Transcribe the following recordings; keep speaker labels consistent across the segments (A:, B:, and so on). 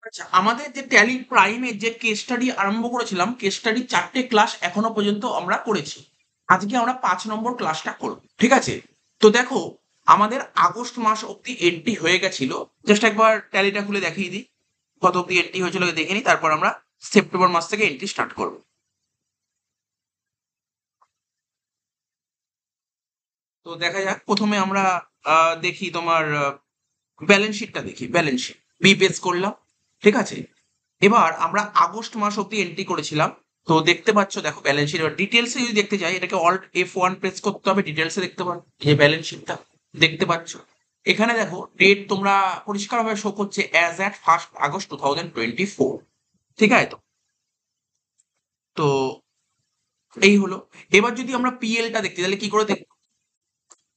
A: আচ্ছা, আমাদের যে ট্যালি প্রাইমের যে কেস স্টাডি আরম্ভ করেছিলাম, কেস স্টাডি 4টে ক্লাস এখনো পর্যন্ত আমরা করেছি। আজকে আমরা 5 নম্বর ক্লাসটা করব। ঠিক আছে? তো দেখো, আমাদের আগস্ট মাস অব্দি এন্ট্রি হয়ে গেছিল। জাস্ট একবার ট্যালিটা খুলে দেখিয়ে দিই। কত অব্দি এন্ট্রি হয়েছিল দেখে নিই, তারপর আমরা সেপ্টেম্বর মাস থেকে এন্ট্রি স্টার্ট করব। তো দেখা যাক, প্রথমে আমরা দেখি তোমার ব্যালেন্স শিটটা দেখি। ব্যালেন্স শিট বিপিএস করলাম। ঠিক আছে? এবার আমরা আগস্ট মাস অব্দি এন্ট্রি করেছিলাম। তো দেখতে পাচ্ছ, দেখো ব্যালেন্স শিট। এবার ডিটেলসে যদি দেখতে চাই, এটাকে অল্ট F1 প্রেস করতে হবে, ডিটেলসে দেখতে পারো এই যে ব্যালেন্স শিটটা দেখতে পাচ্ছ। এখানে দেখো ডেট তোমরা পরিষ্কারভাবে শো করছে অ্যাজ অ্যাট 1 আগস্ট 2024। ঠিক আছে? তো তো এই হলো। এবার যদি আমরা পিএলটা দেখতে, তাহলে কি করে দেখবো?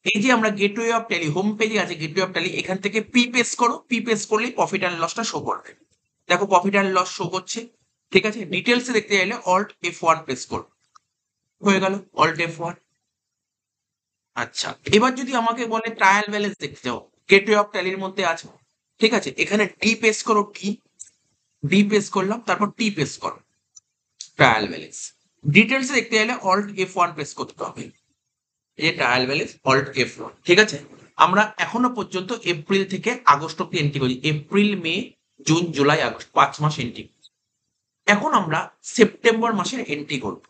A: এই যে আমরা গেটওয়ে অফ ট্যালি, হোম পেজে আছে গেটওয়ে অফ ট্যালি, এখান থেকে পি পেস করো। পি পেস করলেই প্রফিট অ্যান্ড লসটা শো করবে। দেখো প্রফিট অ্যান্ড লস শো করছে। ঠিক আছে? ডিটেলসে দেখতে চাইলে অল্ট F1 প্রেস করো। হয়ে গেল অল্ট F1। আচ্ছা, এবার যদি আমাকে বলে ট্রায়াল ব্যালেন্স দেখতে যাও, গেটওয়ে অফ ট্যালির মধ্যে আছে। ঠিক আছে? এখানে ডি পেস করো। ডি পেস করলাম, তারপর টি পেস করো। Trial balance. ডিটেলসে দেখতে চাইলে অল্ট F1 প্রেস করতে হবে। এই ট্রায়াল ব্যালেন্স অল্ট F1। ঠিক আছে? আমরা এখনো পর্যন্ত এপ্রিল থেকে আগস্ট অব্দি এন্ট্রি করি। এপ্রিল, মে, জুন, জুলাই, আগস্ট 5 মাস এন্ট্রি। এখন আমরা সেপ্টেম্বর মাসের এন্ট্রি করব।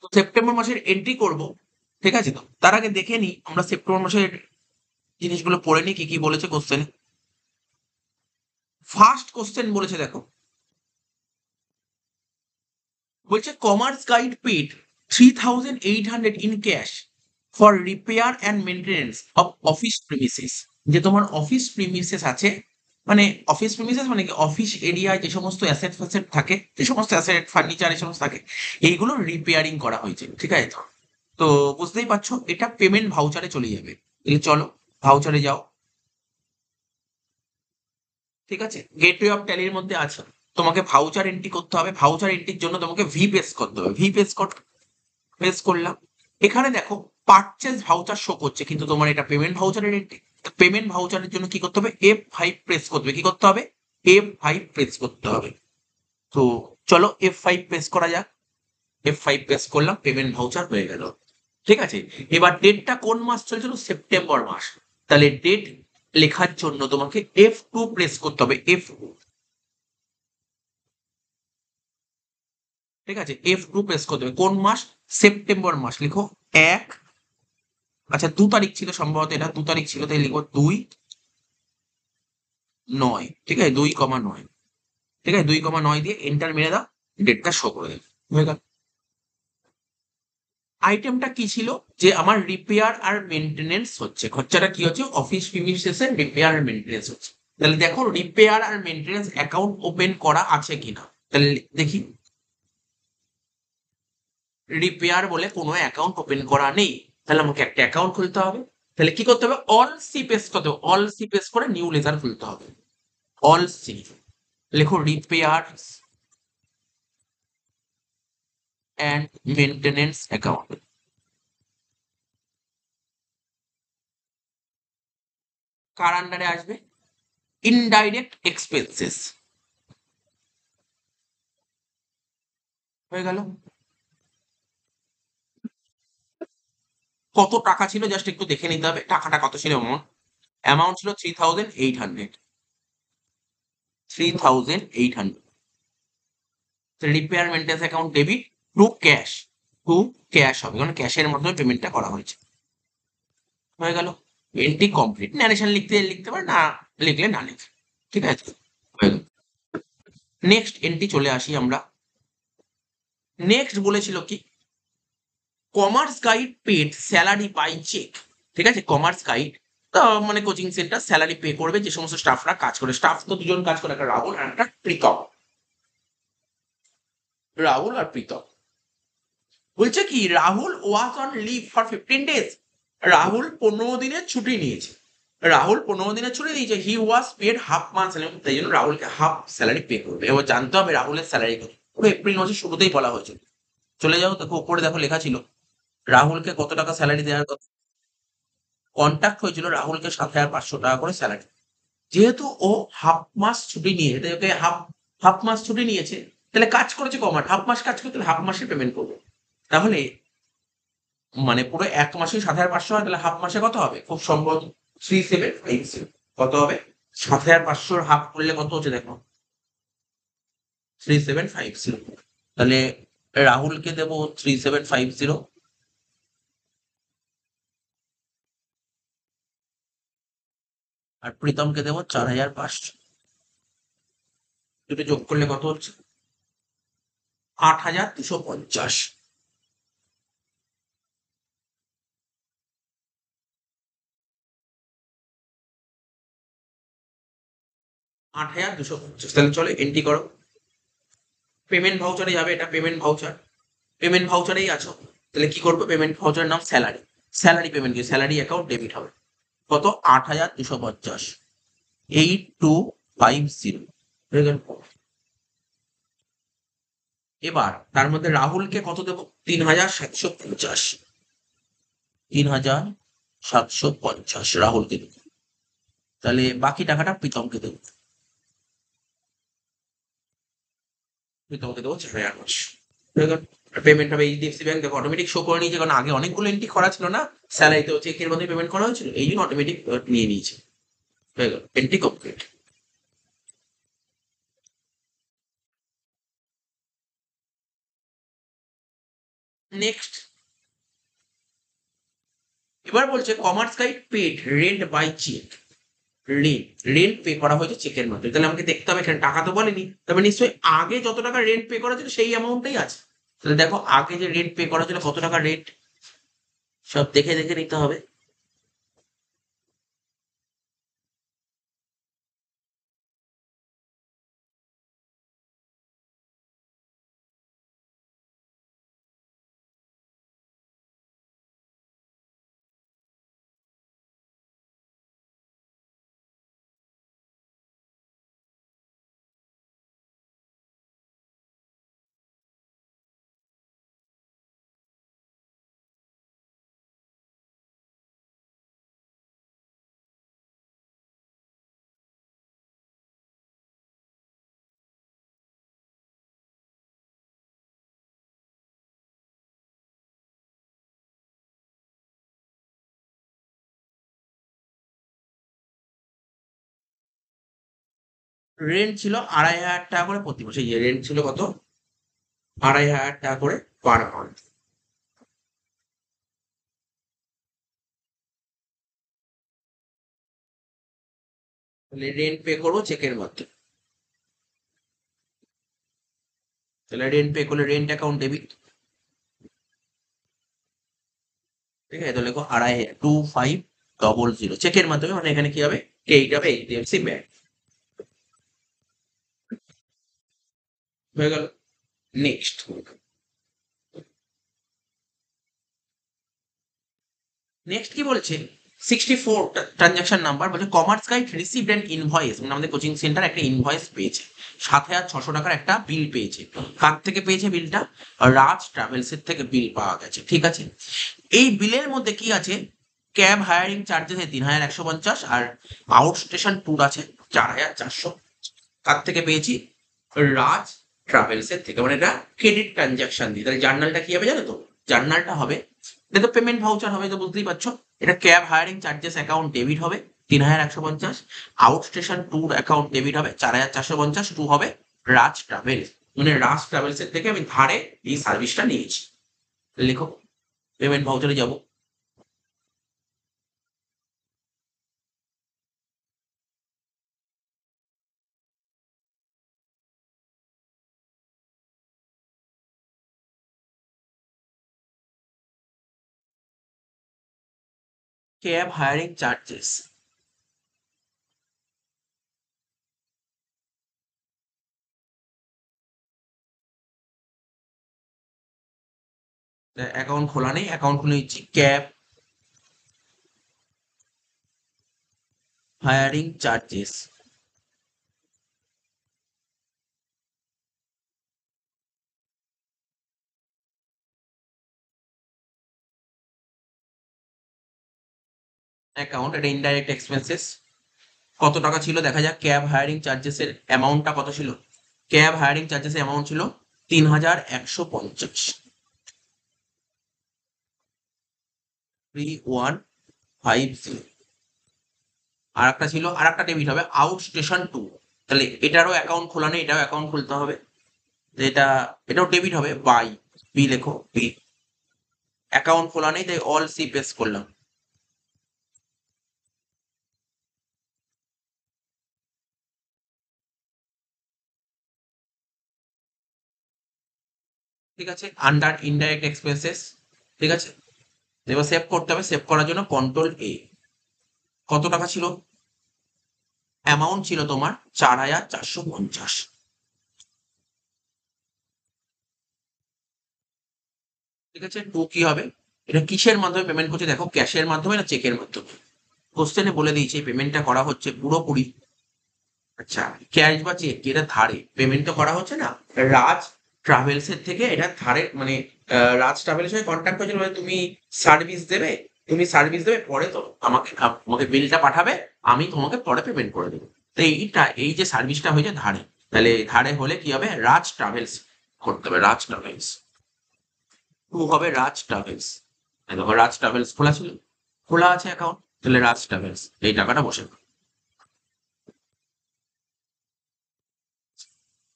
A: তো সেপ্টেম্বর মাসের এন্ট্রি করব। ঠিক আছে? তো তার আগে দেখে নিই আমরা সেপ্টেম্বর মাসের জিনিসগুলো পড়ে নিই কি কি বলেছে কোশ্চেন। ফার্স্ট কোশ্চেন বলেছে দেখো, বলছে commerce guide paid 3,800 in cash for repair and maintenance of office premises. যে তোমার অফিস প্রিমিসেস আছে, মানে অফিস প্রিমিসেস মানে কি, অফিস এরিয়ায় যে সমস্ত অ্যাসেট ফ্যাসেট থাকে, যে সমস্ত অ্যাসেট ফার্নিচার এই সমস্ত থাকে, এইগুলো রিপেয়ারিং করা হয়েছে। ঠিক আছে? তো তো বুঝতেই পারছো এটা পেমেন্ট ভাউচারে চলে যাবে। তাহলে চলো ভাউচারে যাও। ঠিক আছে? গেটওয়ে অফ ট্যালির মধ্যে আছে। তোমাকে ভাউচার এন্ট্রি করতে হবে। ভাউচার এন্ট্রির জন্য তোমাকে ভি পেস করতে হবে। ভি পেস কর। পেস করলাম। এখানে দেখো পারচেজ ভাউচার শো করছে, কিন্তু তোমার এটা পেমেন্ট ভাউচারের এন্ট্রি। পেমেন্ট ভাউচারের জন্য কি করতে হবে? F5 প্রেস করতে হবে। কি করতে হবে? F5 প্রেস করতে হবে। তো চলো F5 প্রেস করা যাক। F5 প্রেস করলাম, পেমেন্ট ভাউচার হয়ে গেল। ঠিক আছে? এবার ডেটটা কোন মাস চলছিল? সেপ্টেম্বর মাস। তাহলে ডেট লেখার জন্য তোমাকে F2 প্রেস করতে হবে। F2। ঠিক আছে? F2 প্রেস করতে হবে। কোন মাস? সেপ্টেম্বর মাস। লিখো 1, আচ্ছা 2 তারিখ ছিল সম্ভবত, এটা 2 তারিখ ছিল, তাই লিখো 2/9। ঠিক আছে? 2,9। ঠিক আছে? 2,9 দিয়ে এন্টার মেরে দাও। ডেটটা শো করে দেবে। হয়ে গেল। আইটেমটা কি ছিল? যে আমার রিপেয়ার আর মেনটেনেন্স হচ্ছে, খরচাটা কি হচ্ছে? অফিস প্রিমিসেসের রিপেয়ার আর মেনটেনেন্স হচ্ছে। তাহলে দেখো রিপেয়ার আর মেনটেনেন্স অ্যাকাউন্ট ওপেন করা আছে কিনা। তাহলে দেখি, রিপেয়ার বলে কোনো অ্যাকাউন্ট ওপেন করা নেই। তাহলে আমাকে একটা অ্যাকাউন্ট খুলতে হবে। তাহলে কি করতে হবে? অল সি পেস করতে হবে। অল সি পেস করে নিউ লেজার খুলতে হবে। Alt C. লেখো রিপেয়ার অ্যান্ড মেনটেনেন্স অ্যাকাউন্ট। কার আন্ডারে আসবে? Indirect expenses. হয়ে গেল। কত টাকা ছিল জাস্ট একটু দেখে নিতে হবে, টাকাটা কত ছিল। অ্যামাউন্ট, অ্যামাউন্ট ছিল 3,800। 3,800। Repair maintenance account debit to cash. To cash হবে, কারণ ক্যাশের মাধ্যমে পেমেন্টটা করা হয়েছে। হয়ে গেল। Entry complete. ন্যারেশন লিখতে লিখতে পারে, না লিখলে না লিখে। ঠিক আছে? হয়ে গেল। নেক্সট এন্ট্রি চলে আসি আমরা। নেক্সট বলেছিল কি, commerce guide paid salary by cheque. ঠিক আছে? কমার্স গাইড মানে কোচিং সেন্টার স্যালারি পে করবে যে সমস্ত স্টাফরা কাজ করে। স্টাফ তো দুজন কাজ করে, একটা রাহুল আর একটা প্রীতম। রাহুল আর প্রীতম। বলছে কি, Rahul was on leave for 15 days. Rahul 15 দিনের ছুটি নিয়েছে। রাহুল 15 দিনের ছুটি নিয়েছে। He was paid half month salary, তাই জন্য রাহুলকে হাফ স্যালারি পে করবে। এবার জানতে হবে রাহুলের স্যালারি কত। পুরো এপ্রিল মাসের শুরুতেই বলা হয়েছিল। চলে যাও, দেখো উপরে দেখো লেখা ছিল রাহুলকে কত টাকা স্যালারি দেওয়ার কথা। কন্ট্যাক্ট হয়েছিল রাহুলকে 7,500 টাকা করে স্যালারি। যেহেতু ও হাফ মাস ছুটি নিয়ে, তাই ওকে হাফ হাফ মাস ছুটি নিয়েছে, তাহলে কাজ করেছে কমার হাফ মাস কাজ করতে, হাফ মাসে পেমেন্ট করবো। তাহলে মানে পুরো এক মাসে ৭,৫০০ হয়, তাহলে হাফ মাসে কত হবে? খুব সম্ভব 3750। কত হবে? ৭,৫০০ হাফ করলে কত হচ্ছে দেখো, 3750। তাহলে রাহুলকে দেবো 3750, আর প্রীতমকে দেবো ৪,৫০০। দুটো যোগ করলে কত হচ্ছে? ৮,২৫০। ৮,২৫০। তাহলে চলো এন্ট্রি করো। পেমেন্ট ভাউচারে যাবে, এটা পেমেন্ট ভাউচার, পেমেন্ট ভাউচারেই আছো। তাহলে কি করবো? পেমেন্ট ভাউচারের নাম স্যালারি, স্যালারি পেমেন্ট, কি স্যালারি অ্যাকাউন্ট ডেবিট হবে। কত? ৮,২৫০। 8250 হয়ে গেল। এবার তার মধ্যে রাহুলকে কত দেবো? ৩,৭৫০। ৩,৭৫০ রাহুলকে দেবো। তাহলে বাকি টাকাটা প্রীতমকে দেবো, প্রীতমকে দেবো ৪,৫০০। হয়ে গেল। পেমেন্ট হবে এইচডিএফসি ব্যাংক, দেখো অটোমেটিক শো করে নিয়েছে, কারণ আগে অনেকগুলো এন্ট্রি করা ছিল না, স্যালারি তো চেকের মধ্যে পেমেন্ট করা হয়েছিল, এই জন্য অটোমেটিক নিয়ে নিয়েছে। হয়ে গেল, এন্ট্রি কমপ্লিট। নেক্সট, এবার বলছে commerce guide paid rent by cheque. Rent, rent pay করা হয়েছে চেকের মাধ্যমে, তাহলে আমাকে দেখতে হবে, এখানে টাকা তো বলেনি, তবে নিশ্চয়ই আগে যত টাকা রেন্ট পে করা ছিল সেই অ্যামাউন্টটাই আছে। তাহলে দেখো আগে যে রেন্ট পে করা ছিল কত টাকা রেন্ট, সব দেখে দেখে নিতে হবে। রেন্ট ছিল ২,৫০০ টাকা করে প্রতি মাসে, এই যে রেন্ট ছিল কত? ২,৫০০ টাকা করে পার মান্থ। তাহলে রেন্ট পে করবো চেকের মাধ্যমে, তাহলে রেন্ট পে করলে রেন্ট অ্যাকাউন্ট ডেবিট। ঠিক আছে, তাহলে লেখো ২,৫০০ চেকের মাধ্যমে, মানে এখানে কি হবে? ক্রেডিট হবে এইচডিএফসি ব্যাংক। হয়ে গেল। নেক্সট, নেক্সট কি বলছে? 64 ট্রানজাকশন নাম্বার বলছে commerce guide received an invoice, মানে আমাদের কোচিং সেন্টার একটা ইনভয়েস পেয়েছে, ৭,৬০০ টাকার একটা বিল পেয়েছে। কার থেকে পেয়েছে বিলটা? রাজ ট্রাভেলস এর থেকে বিল পাওয়া গেছে। ঠিক আছে, এই বিলের মধ্যে কি আছে? ক্যাব হায়ারিং চার্জেস ৩,১৫০, আর আউট স্টেশন ট্যুর আছে ৪,৪০০। কার থেকে পেয়েছি? রাজ ট্রাভেলস এর থেকে, মানে এটা ক্রেডিট ট্রানজাকশন দিয়ে। তাহলে জার্নালটা কি হবে জানো তো? জার্নালটা হবে, এটা তো পেমেন্ট ভাউচার হবে, তো বুঝতেই পারছো। এটা cab hiring charges account debit হবে ৩,১৫০, out station tour account debit হবে ৪,৪৫০, টু হবে রাজ ট্রাভেলস, মানে রাজ ট্রাভেলস এর থেকে আমি ধারে এই সার্ভিসটা নিয়েছি। লেখো, পেমেন্ট ভাউচারে যাবো, ক্যাব হায়ারিং চার্জেস, অ্যাকাউন্ট খোলা নেই, অ্যাকাউন্ট খুলে নিচ্ছি। ক্যাব হায়ারিং চার্জেস, অ্যাকাউন্ট, এটা ইনডাইরেক্ট এক্সপেন্সেস, কত টাকা ছিল দেখা যাক। ক্যাব হায়ারিং চার্জেস এর অ্যামাউন্টটা কত ছিল? ক্যাব হায়ারিং চার্জেস এর অ্যামাউন্ট ছিল 3150, 3150। আর একটা ছিল, আর একটা ডেবিট হবে আউট স্টেশন টু। তাহলে এটারও অ্যাকাউন্ট খোলা নেই, এটাও অ্যাকাউন্ট খুলতে হবে। তো এটাও ডেবিট হবে বাই, বি লেখো বি। অ্যাকাউন্ট খোলা নেই তাই অল সি পেস করলাম। ঠিক আছে, আন্ডার ইনডাইরেক্ট এক্সপেন্সেস। ঠিক আছে, এবার সেভ করতে হবে। সেভ করার জন্য কন্ট্রোল এ। কত টাকা ছিল? অ্যামাউন্ট ছিল তোমার 4450। ঠিক আছে, টু কি হবে? এটা কিসের মাধ্যমে পেমেন্ট করছে দেখো, ক্যাশের মাধ্যমে না চেকের মাধ্যমে? কোশ্চেনে বলে দিয়েছে এই পেমেন্টটা করা হচ্ছে পুরোপুরি, আচ্ছা, ক্যাশ বা চেক, এটা ধারে পেমেন্ট তো করা হচ্ছে না। রাজ ট্রাভেলস এর থেকে এটা ধারে, মানে রাজ ট্রাভেলস এর কন্ট্যাক্ট হয়েছিল, মানে তুমি সার্ভিস দেবে, পরে তো আমাকে আমাকে বিলটা পাঠাবে, আমি তোমাকে পরে পেমেন্ট করে দেবো। তো এইটা, এই যে সার্ভিসটা হয়েছে ধারে, তাহলে ধারে হলে কি হবে? রাজ ট্রাভেলস করতে হবে, রাজ ট্রাভেলস। টু হবে রাজ ট্রাভেলস। দেখো রাজ ট্রাভেলস খোলা ছিল, খোলা আছে অ্যাকাউন্ট, তাহলে রাজ ট্রাভেলস এই টাকাটা বসে।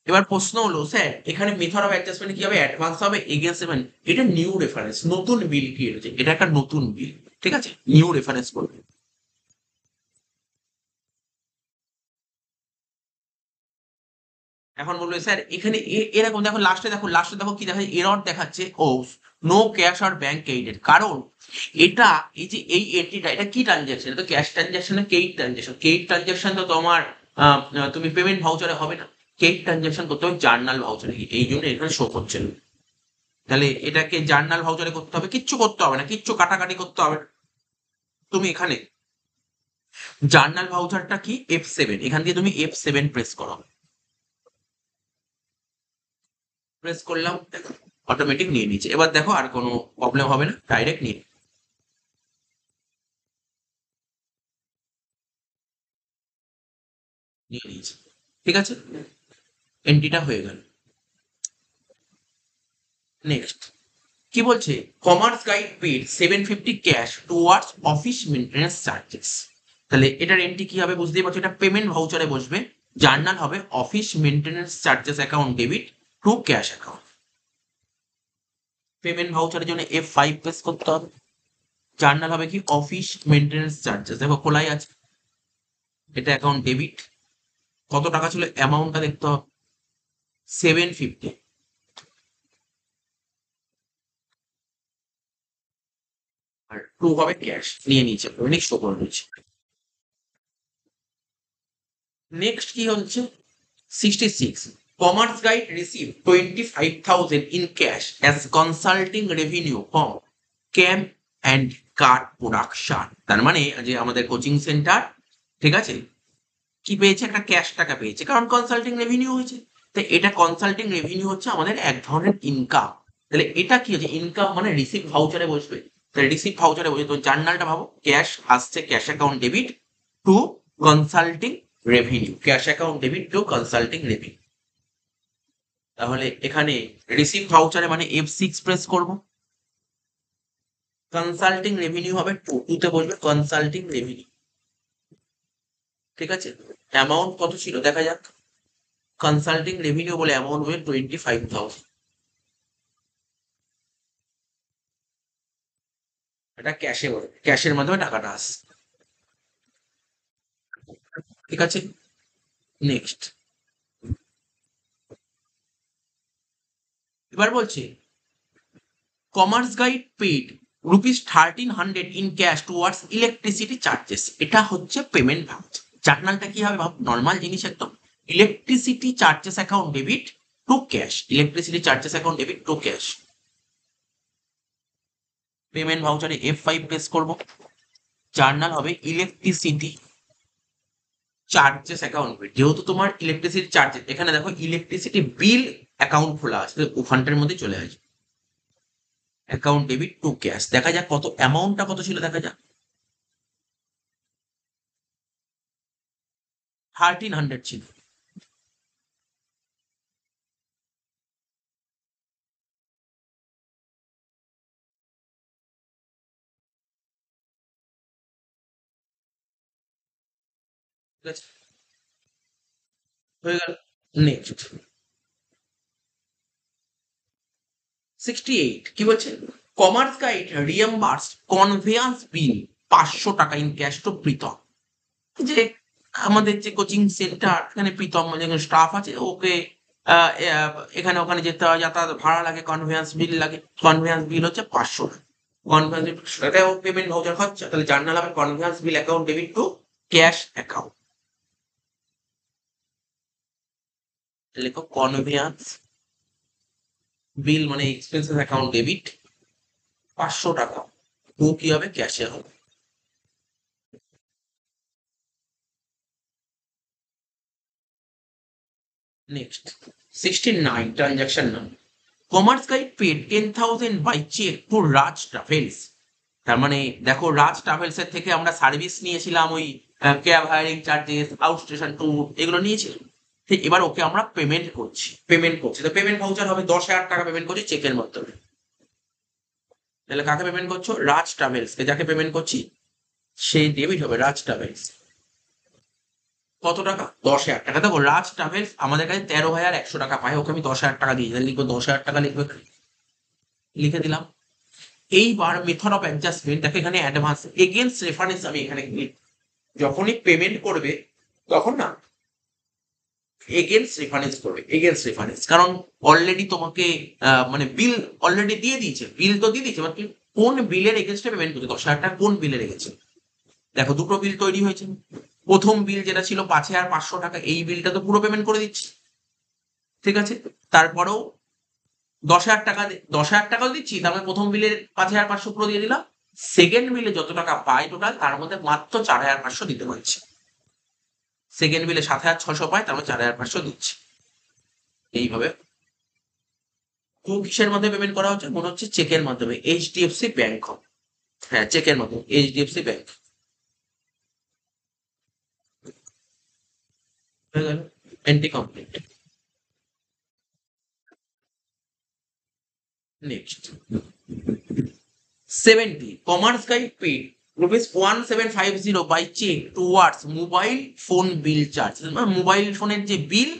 A: এবার প্রশ্ন হলো স্যার এখানে মেথড অফ অ্যাডজাস্টমেন্ট কি হবে? অ্যাডভান্স হবে এগেন্স্ট পেমেন্ট? এটা নিউ রেফারেন্স, নতুন বিল ক্রিয়েট হয়েছে, এটা একটা নতুন বিল। ঠিক আছে, নিউ রেফারেন্স করবে। এখন বলবে স্যার এখানে এরকম দেখো, লাস্টে দেখো কি দেখা যায়, এরর দেখাচ্ছে, ও নো ক্যাশ আর ব্যাংক ক্রেডিটেড। কারণ এটা, এই যে এই এন্ট্রিটা, এটা কি ট্রানজাকশন? এটা তো ক্যাশ ট্রানজাকশন না, ক্রেডিট ট্রানজাকশন। ক্রেডিট ট্রানজাকশন তো তোমার তুমি পেমেন্ট ভাউচারে হবে না, ক্রেডিট ট্রানজাকশন করতে হবে জার্নাল ভাউচারে, এই জন্য এখানে শো করছে না। তাহলে এটাকে জার্নাল ভাউচারে করতে হবে, কিচ্ছু করতে হবে না, কিচ্ছু কাটাকাটি করতে হবে না। তুমি এখানে জার্নাল ভাউচারটা কি F7, এখান দিয়ে তুমি F7 প্রেস করো। প্রেস করলাম, দেখো অটোমেটিক নিয়ে নিচ্ছে। এবার দেখো আর কোনো প্রবলেম হবে না, ডাইরেক্ট নিয়ে নিয়েছে। ঠিক আছে, এন্ট্রিটা হয়ে গেল। নেক্সট কি বলছে? Commerce guide paid 750 cash towards office maintenance charges. তাহলে এটার এন্ট্রি কি হবে বুঝতেই পারছো, এটা পেমেন্ট ভাউচারে বসবে। জার্নাল হবে office maintenance charges account debit to cash account. Payment ভাউচারের জন্য F5 প্রেস করতে হবে। জার্নাল হবে কি অফিস মেনটেন্যান্স চার্জেস, দেখো খোলাই আছে, এটা অ্যাকাউন্ট ডেবিট। কত টাকা ছিল অ্যামাউন্টটা দেখতে হবে, 750। আর টু হবে ক্যাশ, নিয়ে নিচ্ছে, নেক্সট করে নিচ্ছে। নেক্সট কি হচ্ছে 66, commerce guide receive 25,000 in cash as consulting revenue from camp and card production. তার মানে যে আমাদের কোচিং সেন্টার, ঠিক আছে, কি পেয়েছে? একটা ক্যাশ টাকা পেয়েছে, কারণ কনসাল্টিং রেভিনিউ হয়েছে। তো এটা কনসাল্টিং রেভিনিউ হচ্ছে আমাদের এক ধরনের ইনকাম। তাহলে এটা কি হচ্ছে? ইনকাম মানে রিসিভ ভাউচারে বসবে। তাহলে রিসিভ ভাউচারে বসবে, তো জার্নালটা ভাবো, ক্যাশ আসছে, cash account debit two consulting revenue, cash account debit two consulting revenue. তাহলে এখানে রিসিভ ভাউচারে মানে F6 প্রেস করব। কনসাল্টিং রেভিনিউ হবে টুতে বসবে কনসাল্টিং রেভিনিউ। ঠিক আছে, অ্যামাউন্ট কত ছিল দেখা যাক। কনসাল্টিং রেভিনিউ বলে অ্যামাউন্ট হবে 25,000। এটা ক্যাশে বলে, ক্যাশের মাধ্যমে টাকাটা আসে। ঠিক আছে, নেক্সট। এবার বলছে commerce guide paid ₹1300 in cash towards electricity charges. এটা হচ্ছে পেমেন্ট ভাউচার। জার্নালটা কি হবে ভাব, নর্মাল জিনিস একদম। Electricity charges account debit to cash, electricity charges account debit to cash. Payment ভাউচারে F5 প্রেস করব। জার্নাল হবে ইলেকট্রিসিটি চার্জেস অ্যাকাউন্ট ডেবিট। যেহেতু তোমার ইলেকট্রিসিটি চার্জেস, এখানে দেখো ইলেকট্রিসিটি বিল অ্যাকাউন্ট খোলা আছে, ওখানটার মধ্যে চলে আসবে অ্যাকাউন্ট ডেবিট টু ক্যাশ। দেখা যাক কত অ্যামাউন্টটা কত ছিল দেখা যাক। 1300 ছিল। ঠিক আছে, হয়ে গেল। নেক্সট 68 কি বলছে, কমার্স গাইড রিএম্বার্স কনভেয়ান্স বিল 500 টাকা ইন ক্যাশ টু প্রীতম। যে আমাদের যে কোচিং সেন্টার, এখানে প্রীতম যেখানে স্টাফ আছে, ওকে এখানে ওখানে যেতে হয়, যাতায়াত ভাড়া লাগে, কনভেয়ান্স বিল লাগে, কনভেয়ান্স বিল হচ্ছে 500 টাকা। কনভেয়ান্স বিল এটাও পেমেন্ট ভাউচার খরচা, তাহলে জার্নাল হবে conveyance bill account debit to cash account. লেখো কনভেয়ান্স বিল মানে এক্সপেন্সেস অ্যাকাউন্ট ডেবিট 500 টাকা, টু কি হবে, ক্যাশে হবে। Next 69 transaction number, commerce guide paid 10,000 by cheque to Raj Travels. তার মানে দেখো, রাজ ট্রাভেলস এর থেকে আমরা সার্ভিস নিয়েছিলাম, ওই cab hiring charges, out station tour, এগুলো নিয়েছিলাম। ঠিক, এবার ওকে আমরা পেমেন্ট করছি তো পেমেন্ট ভাউচার হবে, 10,000 টাকা পেমেন্ট করছি চেকের মাধ্যমে। তাহলে কাকে পেমেন্ট করছো, রাজ ট্রাভেলস কে, যাকে পেমেন্ট করছি সেই ডেবিট হবে রাজ ট্রাভেলস। কত টাকা, 10,000 টাকা। দেখো রাজ ট্রাভেলস আমাদের কাছে 13,100 টাকা পায়, ওকে আমি 10,000 টাকা দিয়েছি, তাহলে লিখবো 10,000 টাকা, লিখবে, লিখে দিলাম। এইবার মেথড অফ অ্যাডজাস্টমেন্ট, দেখো এখানে অ্যাডভান্স এগেনস্ট রেফারেন্স, আমি এখানে যখনই পেমেন্ট করবে তখন না এগেনস্ট রেফারেন্স করবে, এগেনস্ট রেফারেন্স, কারণ অলরেডি তোমাকে মানে বিল অলরেডি দিয়ে দিয়েছে, বিল তো দিয়ে দিয়েছে, মানে কোন বিলের এগেনস্টে পেমেন্ট করছে, 10,000 টাকা কোন বিলে রেখেছে। দেখো দুটো বিল তৈরি হয়েছে, প্রথম বিল যেটা ছিল 5,500 টাকা, এই বিলটা তো পুরো পেমেন্ট করে দিচ্ছি, ঠিক আছে। তারপরেও 10,000 টাকা, 10,000 টাকাও দিচ্ছি, তার মানে প্রথম বিলের 5,500 পুরো দিয়ে দিলাম। সেকেন্ড বিলে যত টাকা পাই টোটাল, তার মধ্যে মাত্র 4,500 দিতে পারছি। সেকেন্ড বিলে 7,600 পাই, তার মানে 4,500 দিচ্ছি। এইভাবে কিসের মাধ্যমে পেমেন্ট করা হচ্ছে, মনে হচ্ছে চেকের মাধ্যমে, এইচডিএফসি ব্যাংক। হ্যাঁ, চেকের মাধ্যমে, এইচডিএফসি ব্যাংক। হয়ে গেল, entry complete. Next 70, commerce guide paid ₹1750 by cheque towards mobile phone bill charge. Mobile ফোনের যে বিল,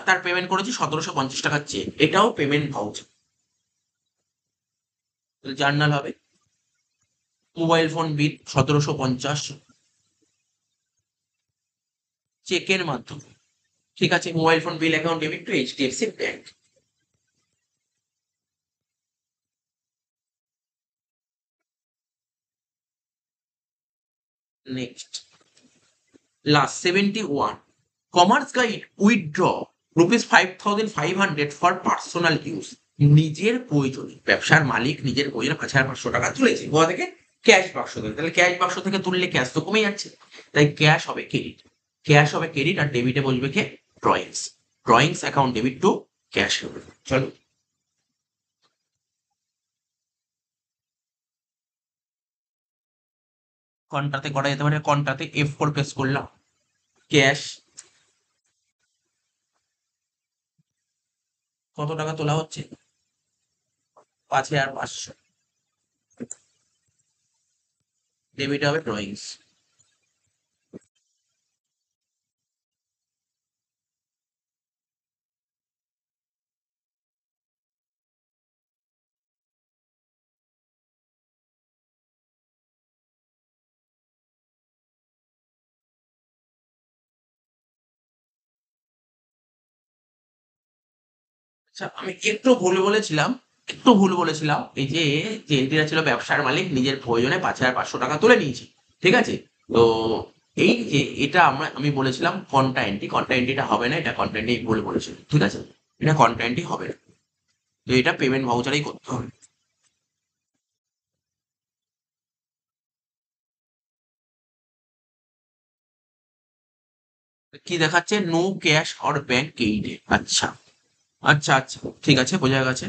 A: তার পেমেন্ট করেছি 1,750 টাকার চেক, এটাও পেমেন্ট ভাউচার। জার্নাল হবে মোবাইল ফোন বিল 1,750 চেকের মাধ্যমে, ঠিক আছে। Mobile phone bill account debit two HDFC bank. Next last 71, commerce guide withdraw ₹5,500 for personal use. নিজের প্রয়োজনে, ব্যবসার মালিক নিজের প্রয়োজনে 5,500 টাকা তুলেছে, কোথা থেকে, ক্যাশ বাক্স থেকে। তাহলে ক্যাশ বাক্স থেকে তুললে ক্যাশ তো কমে যাচ্ছে, তাই ক্যাশ হবে ক্রেডিট, ক্যাশ হবে ক্রেডিট, আর ডেবিটে বসবে কে, drawings, drawings account debit to cash হবে। চলো, কন্টাতে করা যেতে পারে, কন্টাতে F4 প্রেস করলাম, ক্যাশ কত টাকা তোলা হচ্ছে, 5,500, ডেবিট হবে ড্রয়িংস। আচ্ছা, আমি একটু ভুল বলেছিলাম, এই যে যে এন্ট্রিটা ছিল, ব্যবসার মালিক নিজের প্রয়োজনে 5,500 টাকা তুলে নিয়েছে, ঠিক আছে। তো এই যে এটা আমি বলেছিলাম কন্টা এন্ট্রি, কন্টা এন্ট্রিটা হবে না, এটা কন্টা এন্ট্রি ভুল বলেছিল, ঠিক আছে, এটা কন্টা এন্ট্রি হবে না, তো এটা পেমেন্ট ভাউচারেই করতে হবে। কি দেখাচ্ছে, নো ক্যাশ অর ব্যাংক এইডে। আচ্ছা, আচ্ছা, আচ্ছা, ঠিক আছে, বোঝা গেছে।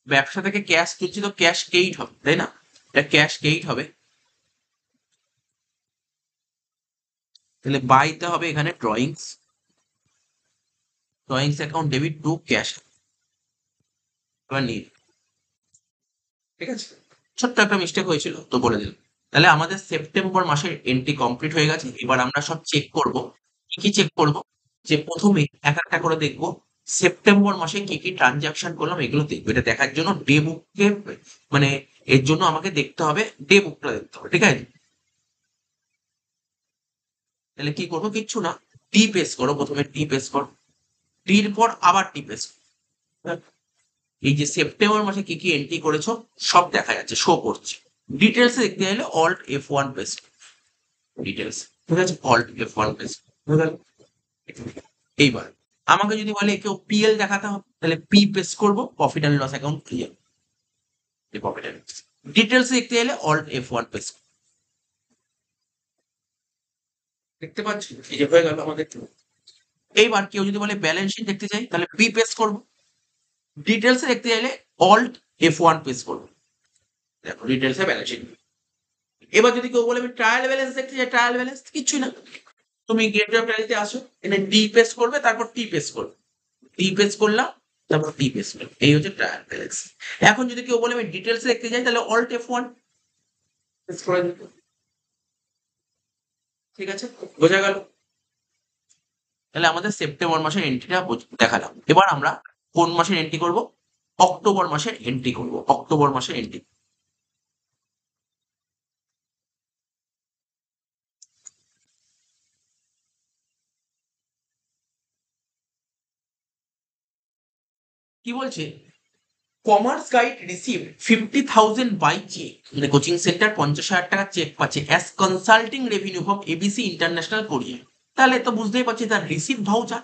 A: ব্যবসা থেকে ক্যাশ তুলছি তো ক্যাশ কেইট হবে, তাই না, এটা ক্যাশ কেইট হবে। তাহলে বাইতে হবে এখানে drawings account debit to cash. এবার নিন, ঠিক আছে, ছোট্ট একটা মিস্টেক হয়েছিল তো বলে দিলাম। তাহলে আমাদের সেপ্টেম্বর মাসের এন্ট্রি কমপ্লিট হয়ে গেছে। এবার আমরা সব চেক করব। কি কি চেক করব? যে প্রথমে এক একটা করে দেখব সেপ্টেম্বর মাসে কি কি ট্রানজাকশন করলাম, এগুলো দেখবো। এটা দেখার জন্য ডে বুককে, মানে এর জন্য আমাকে দেখতে হবে, ডে বুকটা দেখতে হবে, ঠিক আছে। তাহলে কি করবো? কিচ্ছু না, টি পেস করো, প্রথমে টি পেস করো, টির পর আবার টি পেস। এই যে সেপ্টেম্বর মাসে কি কি এন্ট্রি করেছো সব দেখা যাচ্ছে, শো করছে। ডিটেলস দেখতে গেলে অল্ট F1 পেস্ট, ডিটেলস, ঠিক আছে, অল্ট F1 পেস্ট হয়ে গেল। এইবার আমাকে যদি বলে কেউ পিএল দেখাতে হবে, তাহলে পি পেস্ট করবো, profit and loss account clear, profit and details দেখতে গেলে অল্ট F1 পেস্ট। দেখতে পাচ্ছি এই যে হয়ে গেল আমাদের। এইবার কেউ যদি বলে ব্যালেন্স শিট দেখতে চাই, তাহলে পি পেস্ট করবো। ডিটেলসে দেখতে চাইলে অল্ট F1 পেস্ট করবো, দেখো ডিটেলসে ব্যালেন্স শিট। এবার যদি কেউ বলে আমি ট্রায়াল ব্যালেন্স দেখতে চাই, ট্রায়াল ব্যালেন্স কিছুই না, তুমি গেটওয়ে অফ ট্যালিতে আসো, এখানে ডি পেস্ট করবে, তারপর টি পেস্ট করবে, টি পেস্ট করলাম, তারপর টি পেস্ট করলাম, এই হচ্ছে ট্রায়াল ব্যালেন্স। এখন যদি কেউ বলে আমি ডিটেলস দেখতে চাই, তাহলে অল্ট F1 পেস্ট করে দিতে, ঠিক আছে, বোঝা গেল। তাহলে আমাদের সেপ্টেম্বর মাসের এন্ট্রিটা দেখালাম। এবার আমরা কোন মাসের এন্ট্রি করব? অক্টোবর মাসের এন্ট্রি করব, অক্টোবর মাসের এন্ট্রি। কি বলছে? Commerce guide receive 50,000 by cheque, মানে কোচিং সেন্টার 50,000 টাকা চেক পাচ্ছে as consulting revenue from ABC International Korea. তাহলে তো বুঝতেই পারছি তার রিসিভ ভাউচার,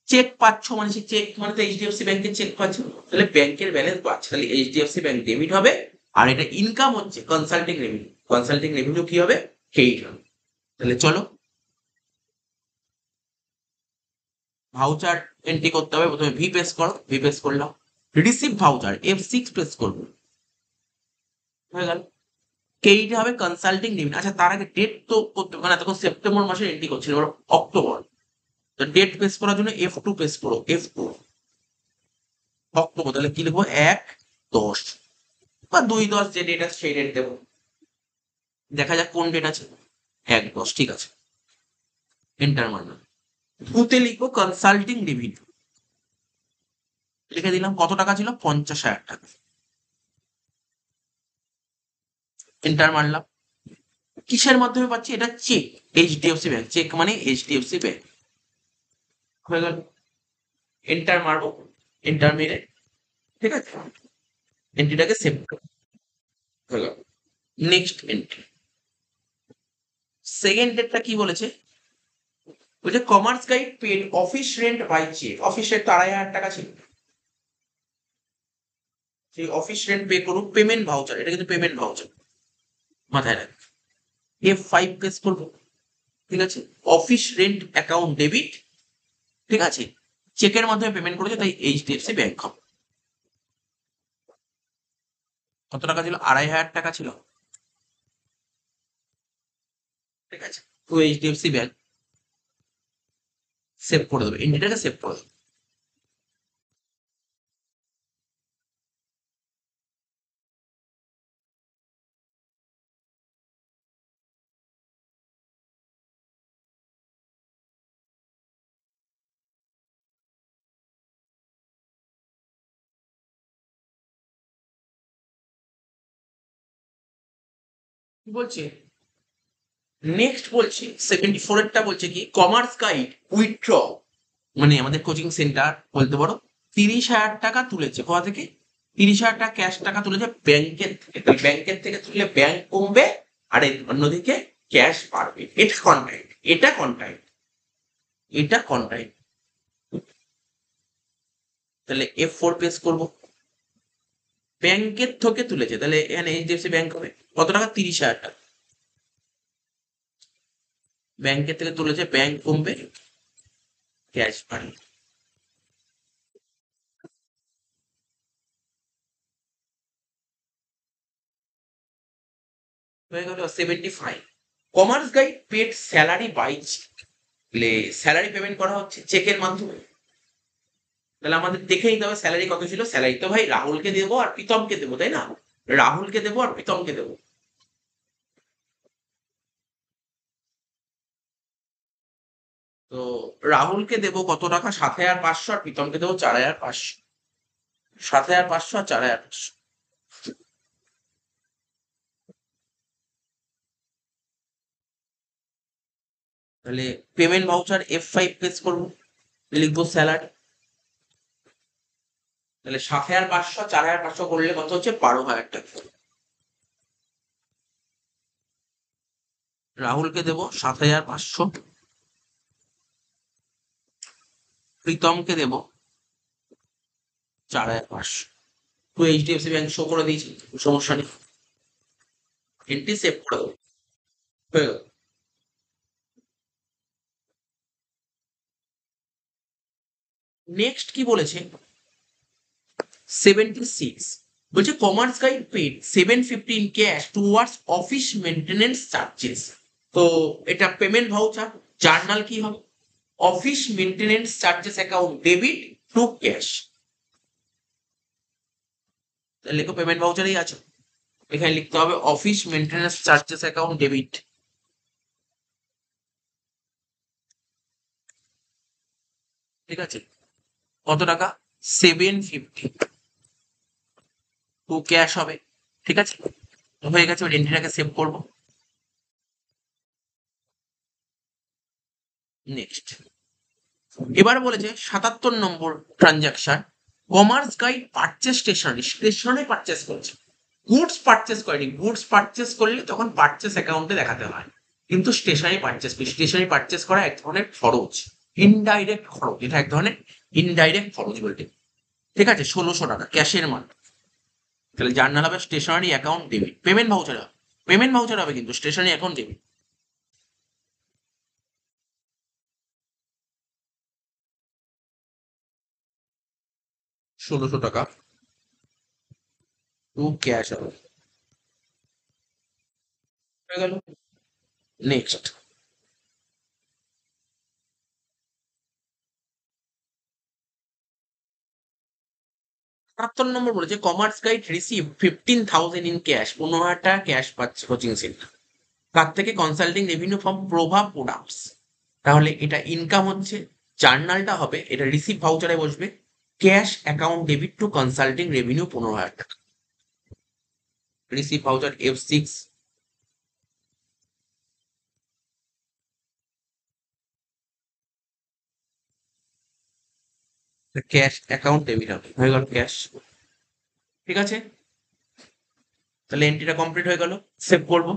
A: চেক পাচ্ছ মানে সে চেক মানে তো এইচডিএফসি ব্যাংকের চেক পাচ্ছ, তাহলে ব্যাংকের ব্যালেন্স পাচ্ছে, তাহলে এইচডিএফসি ব্যাংক ডেবিট হবে। আর এটা ইনকাম হচ্ছে কনসাল্টিং রেভিনিউ, কনসাল্টিং রেভিনিউ কি হবে? ক্রেডিট হবে। তাহলে চলো ভাউচার এন্ট্রি করতে হবে। প্রথমে ভি পেস করো, ভি পেস করলাম, রিসিভ ভাউচার F6 প্রেস করবো, হয়ে গেল। ক্রেডিট হবে কনসাল্টিং রেভিনিউ। আচ্ছা তার আগে ডেট তো করতে হবে, মানে তখন সেপ্টেম্বর মাসে এন্ট্রি করছিল, এবার অক্টোবর, তো ডেট পেস করার জন্য F2 পেস করো, F2, অক্টোবর, তাহলে কি লিখবো? 1/10 বা 2/10, যে ডেট আছে সেই ডেট দেবো। দেখা যাক কোন ডেট আছে, 1/10, ঠিক আছে, এন্টার মারলাম। টুতে লিখবো কনসাল্টিং রেভিনিউ, লিখে দিলাম। কত টাকা ছিল? 50,000 টাকা, এন্টার মারলাম। কিসের মাধ্যমে পাচ্ছি? এটা চেক, এইচডিএফসি ব্যাংক, চেক মানে এইচডিএফসি ব্যাংক, হয়ে গেল। এন্টার মারবো, এন্টার মেরে, ঠিক আছে, এন্ট্রিটাকে সেভ করো, হয়ে গেল। নেক্সট এন্ট্রি, সেকেন্ড ডেটটা কি বলেছে? বলছে commerce guide paid office rent by cheque, office rent তো 2,500 টাকা ছিল, সেই অফিস রেন্ট পে করুক, পেমেন্ট ভাউচার, এটা কিন্তু পেমেন্ট ভাউচার, মাথায় রাখ। F5 প্রেস করবো, ঠিক আছে, অফিস রেন্ট অ্যাকাউন্ট ডেবিট, ঠিক আছে, চেকের মাধ্যমে পেমেন্ট করেছে তাই এইচডিএফসি ব্যাংক হবে। কত টাকা ছিল? 2,500 টাকা ছিল, ঠিক আছে, তো এইচডিএফসি ব্যাংক সেভ করে দেবে, এন্ট্রিটাকে সেভ করে দেবে। কি বলছে? নেক্সট বলছে 74 এরটা, বলছে কি কমার্স গাইড উইথড্র, মানে আমাদের কোচিং সেন্টার বলতে পারো, 30,000 টাকা তুলেছে। কোথা থেকে? 30,000 টাকা ক্যাশ টাকা তুলেছে ব্যাংকের থেকে, তাহলে ব্যাংকের থেকে তুললে ব্যাংক কমবে, আর অন্যদিকে ক্যাশ বাড়বে। এটা কন্ট্রাক্ট, এটা কন্ট্রাক্ট, এটা কন্ট্রাক্ট। তাহলে F4 পেস করবো, ব্যাংকের থেকে তুলেছে, তাহলে এখানে এইচডিএফসি ব্যাংক হবে। কত টাকা? 30,000 টাকা ব্যাংকের থেকে তুলেছে, ব্যাংক কমবে, ক্যাশ বাড়বে, হয়ে গেল 75। Commerce guide paid salary by cheque, salary payment করা হচ্ছে চেকের মাধ্যমে। তাহলে আমাদের দেখে নিতে হবে স্যালারি কত ছিল। স্যালারি তো ভাই রাহুলকে দেবো আর প্রীতমকে দেবো, তাই না? রাহুলকে দেবো আর প্রীতমকে দেবো। তো রাহুলকে দেবো কত টাকা, 7,500, আর প্রীতমকে দেবো 4,500। 7,500 আর 4,500। তাহলে পেমেন্ট ভাউচার F5 পেজ করবো, লিখবো স্যালারি। তাহলে 7,500 4,500 করলে কত হচ্ছে, 12,000 টাকা। রাহুলকে দেবো 7,500, প্রীতমকে দেবো 4,500। তো HDFC ব্যাংক শো করে দিয়েছি, সমস্যা নেই, এন্ট্রি সেভ করে দেবো, হয়ে গেল। নেক্সট কি বলেছে, 76 বলছে commerce guide paid 750 in cash towards office maintenance charges. তো এটা পেমেন্ট ভাউচার, জার্নাল কি হবে, office maintenance charges account debit to cash. লেখো পেমেন্ট ভাউচারেই আছে, এখানে লিখতে হবে office maintenance charges account debit. ঠিক আছে, কত টাকা, 750 টু ক্যাশ হবে। ঠিক আছে, হয়ে গেছে, ওই এন্ট্রিটাকে সেভ করবো। নেক্সট, এবার বলেছে 77 number transaction, commerce guide purchase stationery, stationery purchase করছে, গুডস পারচেস করেনি। গুডস পারচেস করলে তখন পারচেস অ্যাকাউন্টে দেখাতে হয়, কিন্তু স্টেশনারি পারচেস, স্টেশনারি পারচেস করা এক ধরনের খরচ, ইনডাইরেক্ট খরচ, এটা এক ধরনের ইনডাইরেক্ট খরচ বলতে। ঠিক আছে, 1,600 টাকা ক্যাশের মান। তাহলে জার্নাল হবে stationery account debit, payment voucher হবে, পেমেন্ট ভাউচার হবে কিন্তু স্টেশনারি অ্যাকাউন্ট ডেবিট। 1,600 টাকা টু ক্যাশ হবে, হয়ে গেল। নেক্সট, 78 নম্বর বলেছে commerce guide receive 15,000 in cash, 15,000 টাকা ক্যাশ পাচ্ছে কোচিং সেন্টার, তার থেকে consulting revenue from Prabha products. তাহলে এটা ইনকাম হচ্ছে, জার্নালটা হবে, এটা রিসিভ ভাউচারে বসবে, cash account debit two consulting revenue 15,000 টাকা। Receive voucher F6, cash account debit হবে, হয়ে গেল ক্যাশ। ঠিক আছে, তাহলে এন্ট্রিটা কমপ্লিট হয়ে গেল, সেভ করবো।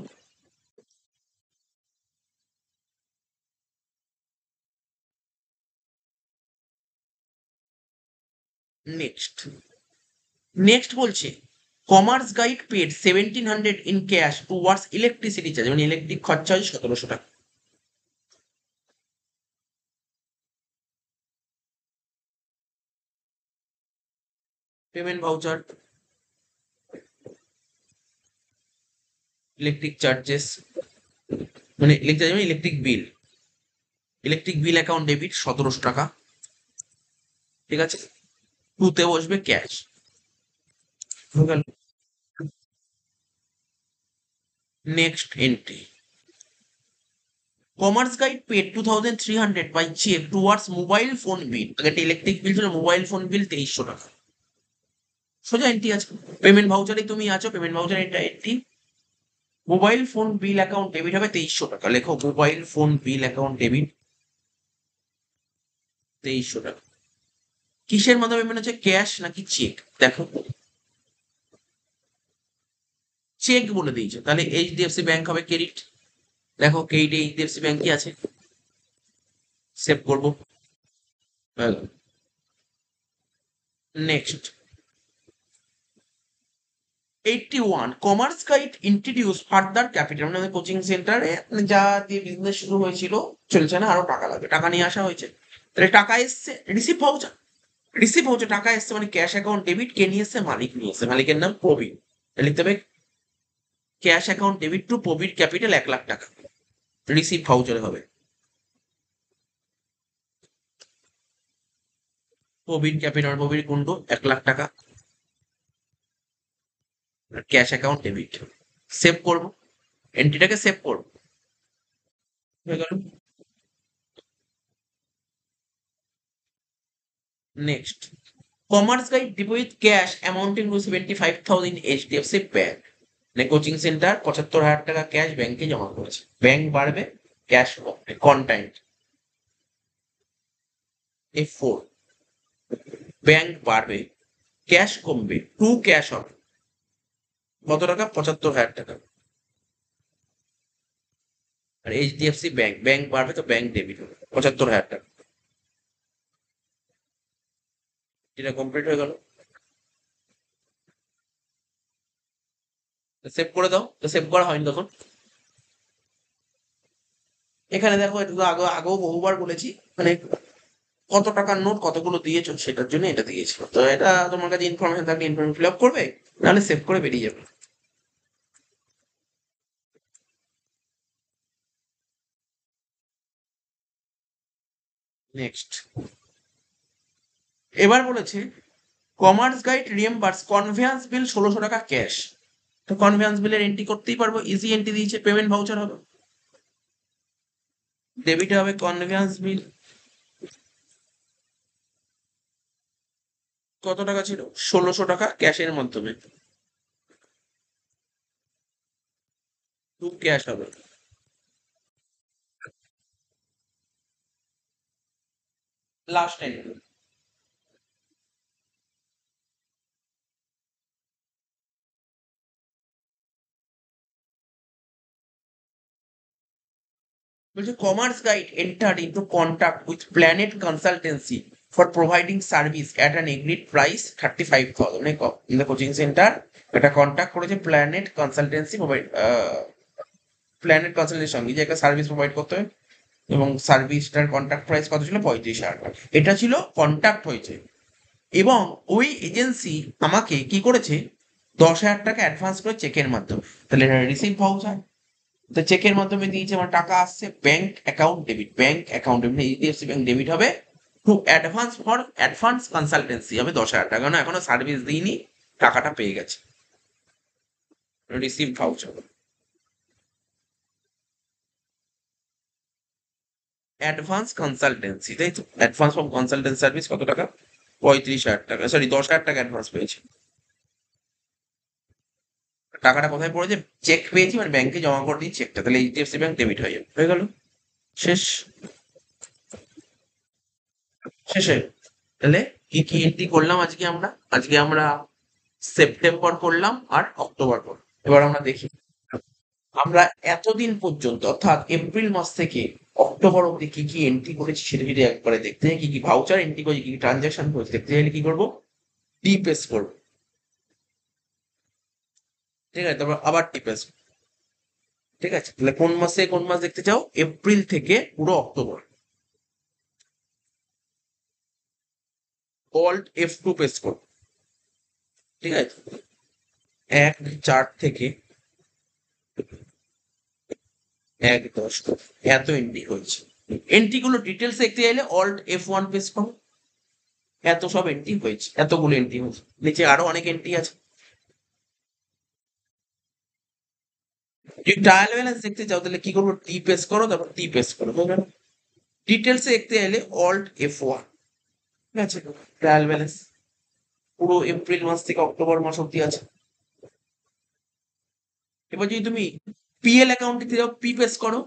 A: নেক্সট, নেক্সট বলছে commerce guide paid 1,700 in cash towards electricity charge, মানে ইলেকট্রিক খরচা হয় 1,700 টাকা। পেমেন্ট ভাউচার, ইলেকট্রিক চার্জেস, মানে electric bill, electric bill account debit 1,700 টাকা। ঠিক আছে, টুতে বসবে ক্যাশ, হয়ে গেল। Next entry, commerce guide paid 2,300 by cheque towards mobile phone bill, আগে একটা ইলেকট্রিক বিল ছিল, মোবাইল ফোন বিল 2,300 টাকা। সোজা এন্ট্রি আছে, পেমেন্ট ভাউচারে তুমি আছো, পেমেন্ট ভাউচার এটা এন্ট্রি, মোবাইল ফোন বিল অ্যাকাউন্ট ডেবিট হবে 2,300 টাকা, লেখো মোবাইল ফোন বিল অ্যাকাউন্ট ডেবিট 2,300 টাকা। কিসের মাধ্যমে পেমেন্ট হচ্ছে, ক্যাশ নাকি চেক, দেখো চেক বলে দিয়েছে, তাহলে HDFC ব্যাংক হবে ক্রেডিট, দেখো ক্রেডিট HDFC ব্যাংকই আছে, সেভ করবো। Next, 81 commerce guide introduce further capital, মানে কোচিং সেন্টারে যা দিয়ে বিজনেস শুরু হয়েছিল চলছে না, আরো টাকা লাগবে, টাকা নিয়ে আসা হয়েছে, তাহলে টাকা এসছে, রিসিভ ভাউচার, রিসিভ ভাউচার টাকা এসছে, মানে ক্যাশ অ্যাকাউন্ট ডেবিট, কে নিয়ে এসছে, মালিক নিয়ে এসছে, মালিকের নাম প্রবীর, লিখতে হবে cash account debit two Prabir capital 1,00,000 টাকা, রিসিভ ভাউচারে হবে। প্রবীণ ক্যাপিটাল, প্রবীণ কুণ্ডু 1,00,000 টাকা, ক্যাশ অ্যাকাউন্ট ডেবিট। সেভ করবো, এন্ট্রিটাকে সেভ করবো, হয়ে গেল। Next, commerce guide deposit cash amounting two 75,000 HDFC bank, মানে কোচিং সেন্টার 75,000 টাকা ক্যাশ ব্যাংকে জমা করেছে। ব্যাংক বাড়বে, ক্যাশ কমবে, কন্টাইন্ট F4। ব্যাংক বাড়বে, ক্যাশ কমবে, টু ক্যাশ হবে কত টাকা? 75,000 টাকা। আর এইচডিএফসি ব্যাংক, ব্যাংক বাড়বে তো ব্যাংক ডেবিট হবে 75,000 টাকা। এটা কমপ্লিট হয়ে গেল। সেভ করে দাও, তো সেভ করা হয়নি তখন। এখানে দেখো, এটা তো আগেও বহুবার বলেছি, মানে কত টাকার নোট কতগুলো দিয়েছো সেটার জন্য এটা দিয়েছিল। তো এটা তোমার কাছে ইনফরমেশন থাকলে ইনফরমেশন ফিল আপ করবে, নাহলে সেভ করে বেরিয়ে যাবে। নেক্সট, এবার বলেছে কমার্স গাইড রিএম্বার্স কনভেয়ান্স বিল 1,600 টাকা ক্যাশ। তো কনভেয়ান্স বিলের এন্ট্রি করতেই পারবো, ইজি এন্ট্রি দিয়েছে, পেমেন্ট ভাউচার হবে, ডেবিট হবে কনভেয়ান্স বিল। কত টাকা ছিল? 1,600 টাকা ক্যাশের মাধ্যমে, টু ক্যাশ হবে। লাস্ট এন্ট্রি, বলছে commerce guide entered into contact with planet consultancy for providing service at an agreed price 35,000। মানে ইন দ্য কোচিং সেন্টার একটা কন্ট্যাক্ট করেছে প্ল্যানেট কনসালটেন্সি প্রোভাইড, প্ল্যানেট কনসালটেন্সির সঙ্গে, যে একটা সার্ভিস প্রোভাইড করতে হয়, এবং সার্ভিসটার কন্ট্যাক্ট প্রাইস কত ছিল? 35,000 টাকা। এটা ছিল কন্ট্যাক্ট হয়েছে, এবং ওই এজেন্সি আমাকে কি করেছে? 10,000 টাকা অ্যাডভান্স করে চেকের মাধ্যমে। তাহলে এটা রিসিভ ভাউচার, তো চেকের মাধ্যমে দিয়েছে, আমার টাকা আসছে, bank account debit, bank account debit, HDFC bank debit হবে to advance for advance consultancy হবে 10,000 টাকা, কারণ এখনো সার্ভিস দিইনি, টাকাটা পেয়ে গেছে, রিসিভ ভাউচার। অ্যাডভান্স কনসালটেন্সি, তাই তো, অ্যাডভান্স ফ্রম কনসালটেন্সি সার্ভিস কত টাকা? 35,000 টাকা, সরি 10,000 টাকা অ্যাডভান্স পেয়েছি। টাকাটা কোথায় পড়েছে? চেক পেয়েছি, মানে ব্যাংকে জমা করে দিই চেকটা, তাহলে এইচডিএফসি ব্যাংক ডেবিট হয়ে যাবে, হয়ে গেল, শেষ। শেষে তাহলে কি কি এন্ট্রি করলাম আজকে আমরা? আজকে আমরা সেপ্টেম্বর করলাম আর অক্টোবর করলাম। এবার আমরা দেখি আমরা এতদিন পর্যন্ত, অর্থাৎ এপ্রিল মাস থেকে অক্টোবর অব্দি কি কি এন্ট্রি করেছি সেটা যদি একবারে দেখতে চাই, কি কি ভাউচার এন্ট্রি করেছি, কি কি ট্রানজাকশন করেছি দেখতে চাইলে কি করবো? টিপেস করবো, ঠিক আছে, তারপর আবার টিপেস। ঠিক আছে, তাহলে কোন মাসে কোন মাস দেখতে চাও? এপ্রিল থেকে পুরো অক্টোবর। অল্ট F2 প্রেস করো, ঠিক আছে, 1/4 থেকে 1/10 এত এন্ট্রি হয়েছে। এন্ট্রি গুলো ডিটেলস দেখতে চাইলে অল্ট F1 প্রেস করো, এত সব এন্ট্রি হয়েছে, এতগুলো এন্ট্রি হয়েছে, নিচে আরো অনেক এন্ট্রি আছে। যদি ট্রায়াল ব্যালেন্স দেখতে চাও তাহলে কি করবো? টি প্রেস করো, তারপর টি প্রেস করো, বুঝলে? ডিটেলস দেখতে চাইলে অল্ট F1, ঠিক আছে, ট্রায়াল ব্যালেন্স পুরো এপ্রিল মাস থেকে অক্টোবর মাস অব্দি আছে। এবার যদি তুমি পিএল অ্যাকাউন্ট দেখতে যাও, পি প্রেস করো।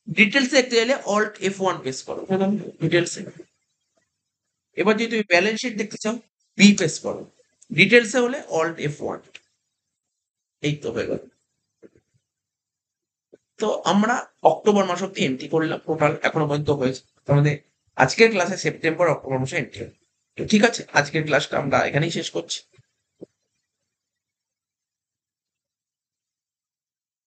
A: ডিটেলস দেখতে চাইলে অল্ট F1 প্রেস করো, ডিটেলস। এবার যদি তুমি ব্যালেন্স শিট দেখতে চাও, বি প্রেস করো। ডিটেলসে হলে অল্ট F1। এই তো হয়ে গেল। তো আমরা অক্টোবর মাস অব্দি এন্ট্রি করলাম, টোটাল এখনো পর্যন্ত হয়েছে আমাদের। আজকের ক্লাসে সেপ্টেম্বর অক্টোবর মাসে এন্ট্রি। তো ঠিক আছে, আজকের ক্লাসটা আমরা এখানেই শেষ করছি।